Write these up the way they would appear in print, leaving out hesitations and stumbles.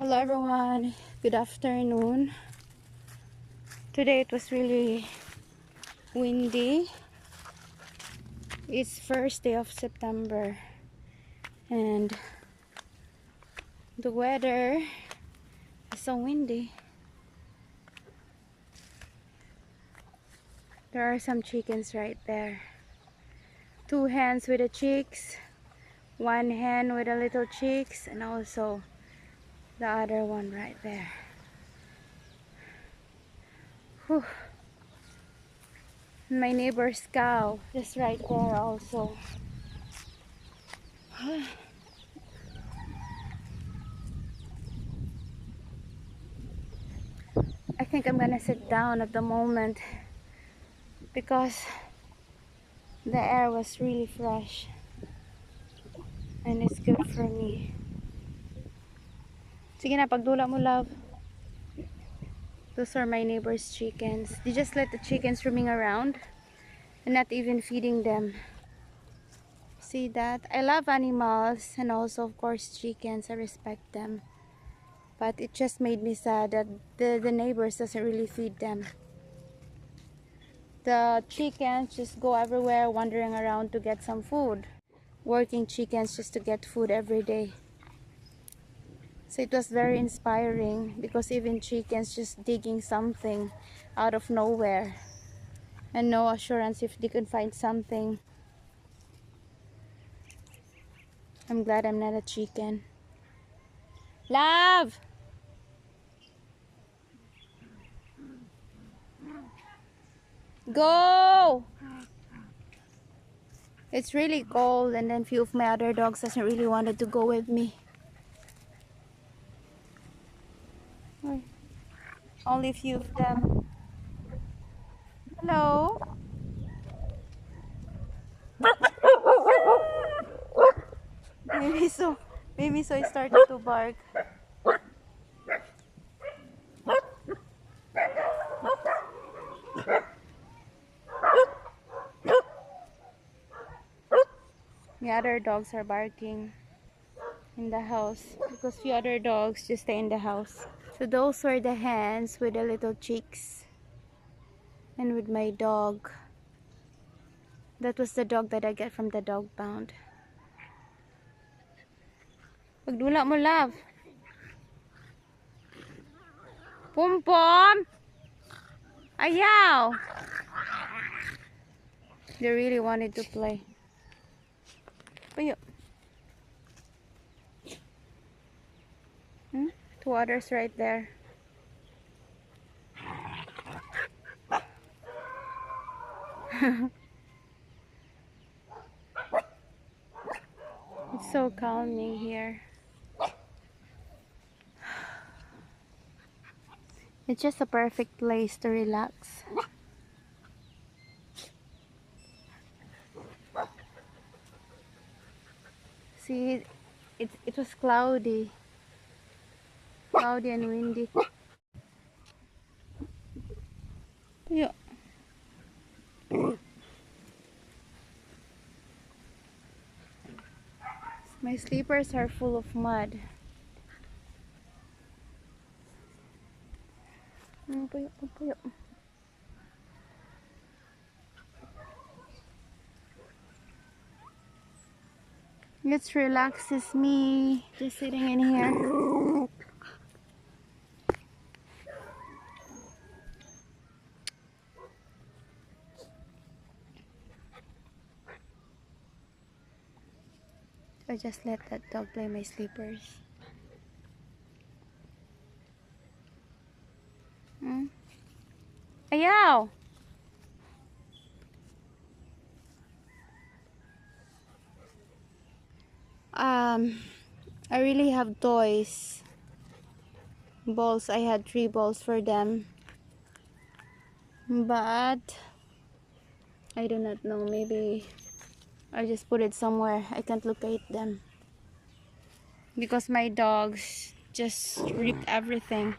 Hello everyone, good afternoon. Today it was really windy. It's first day of September and the weather is so windy. There are some chickens right there. Two hens with the chicks, one hen with the little chicks, and also the other one right there. Whew. My neighbor's cow is right there also. I think I'm gonna sit down at the moment because the air was really fresh and it's good for me. Sige na, pagdula mo, love. Those are my neighbor's chickens. They just let the chickens roaming around and not even feeding them. See that? I love animals and also of course chickens. I respect them. But it just made me sad that the neighbors doesn't really feed them. The chickens just go everywhere wandering around to get some food. Working chickens just to get food every day. So it was very inspiring because even chickens just digging something out of nowhere and no assurance if they can find something. I'm glad I'm not a chicken. Love! Go! It's really cold and then few of my other dogs doesn't really wanted to go with me. Only few of them. Hello? Maybe so I started to bark. The other dogs are barking in the house because few other dogs just stay in the house. So those were the hens with the little chicks and with my dog. That was the dog that I get from the dog pound. Pagdula mo, love. Pom pom. Ayaw. They really wanted to play. Puyo. Two others right there. It's so calming here. It's just a perfect place to relax. See, it was cloudy and windy. Yeah. My slippers are full of mud. Let's relax. It's me just sitting in here. I just let that dog play my slippers. Ayaw! I really have toys. Balls. I had 3 balls for them. But I do not know. Maybe I just put it somewhere. I can't locate them. Because my dogs just ripped everything.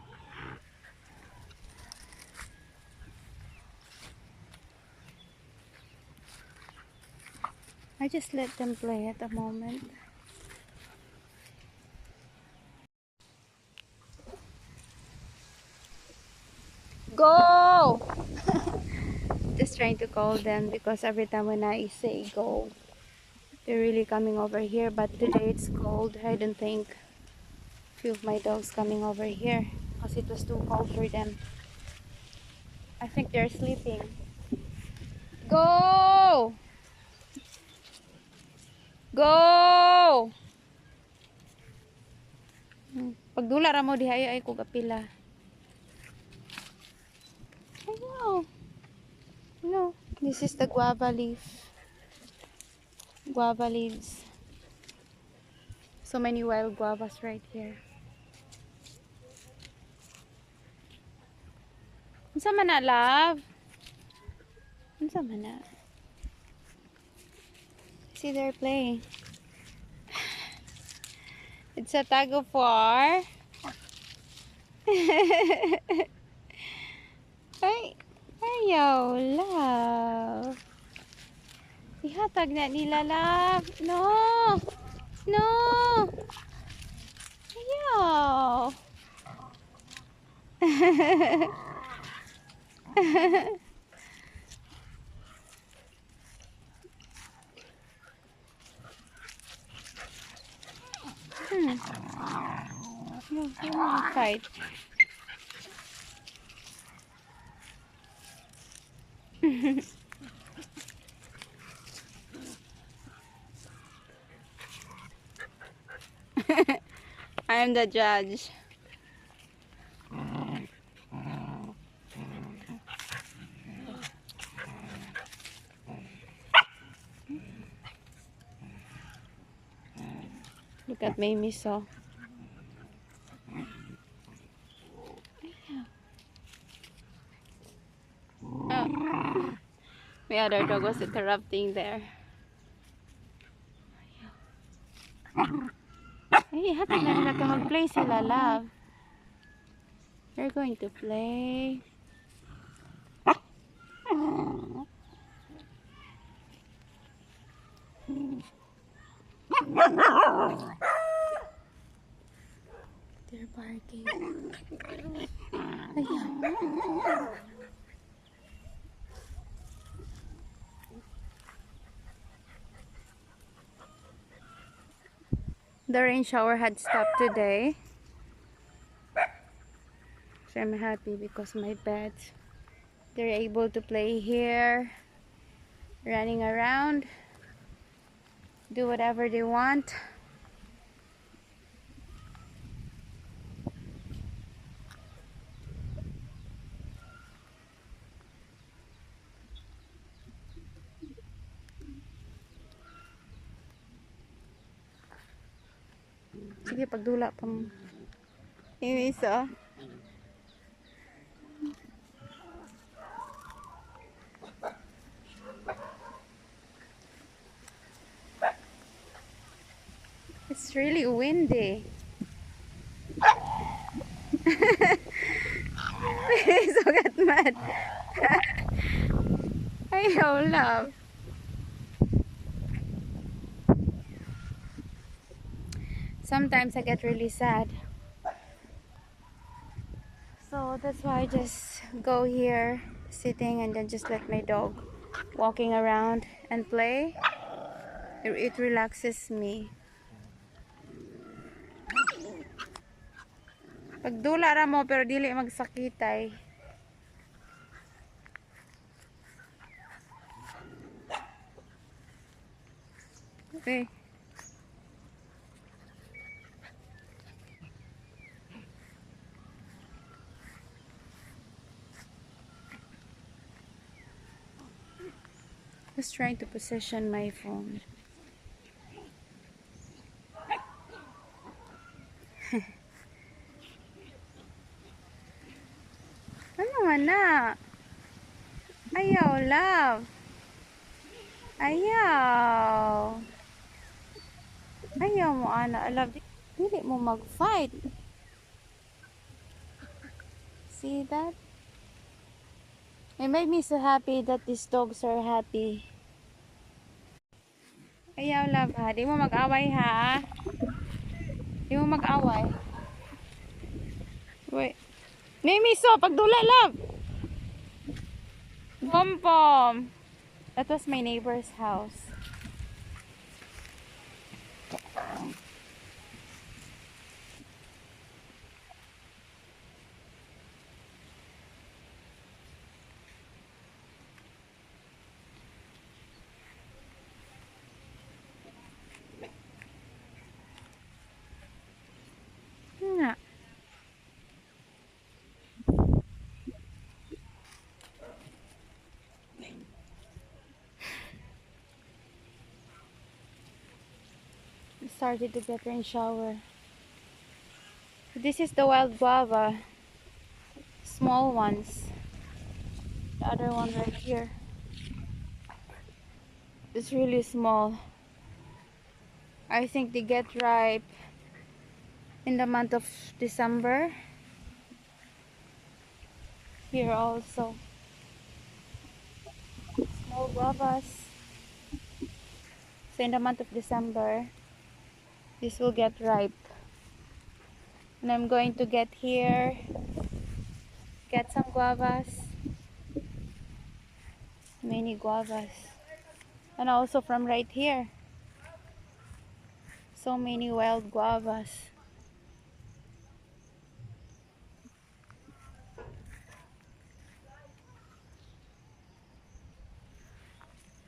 I just let them play at the moment. Go! Just trying to call them because every time when I say go, they're really coming over here. But today it's cold. I don't think few of my dogs coming over here because it was too cold for them. I think they're sleeping. Go! Go! Pagdula ra mo diha ay ko gapila. Ayaw. No, this is the guava leaf. Guava leaves. So many wild guavas right here. Unsa man na, love? Unsa man na? See, they're playing. It's a tug of war. Ay, ayaw, love. Ihatag na nila, love. No! No! Ayaw. No, you won't fight. I am the judge. Look at Mamie saw. Oh. My other dog was interrupting there. Hey, hatag na nila ka mag-play sila, love. They're going to play. They're barking. Ayaw. The rain shower had stopped today. So I'm happy because my pets, they're able to play here, running around, do whatever they want. Sige, pagdula pa mo. Anyways, oh. It's really windy. So get mad. Ayaw, love. Sometimes I get really sad. So that's why I just go here, sitting, and then just let my dog walking around and play. It relaxes me. Pagdula ra mo pero dili magsakitay. Okay. Just trying to position my phone. Ano man na? Ayaw, love. Ayaw. Ayaw mo, ana. Love, dili mo mag-fight. See that? It made me so happy that these dogs are happy. Ayaw, love, ha? Di mo mag-away, ha? Di mo mag-away. Wait. Mimi, so, pagdula, love. Pom Pom! That was my neighbor's house. Nga. It started to get rain shower. This is the wild guava. Small ones. The other one right here. It's really small. I think they get ripe in the month of December. Here also. Small guavas. So in the month of December, this will get ripe. And I'm going to get here, get some guavas. Many guavas. And also from right here. So many wild guavas.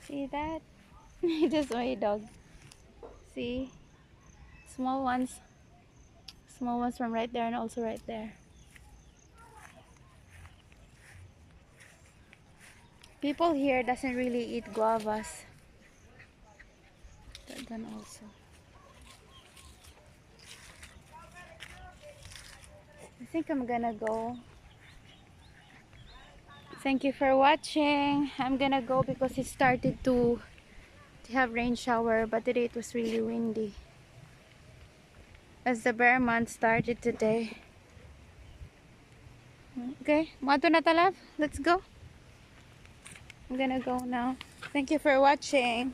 See that? Just my dog. See? Small ones. Small ones from right there and also right there. People here doesn't really eat guavas. That one also. I think I'm gonna go. Thank you for watching. I'm gonna go because it started to have rain shower, but today it was really windy. As the bear month started today. Okay, Mato na talab. Let's go. I'm gonna go now. Thank you for watching.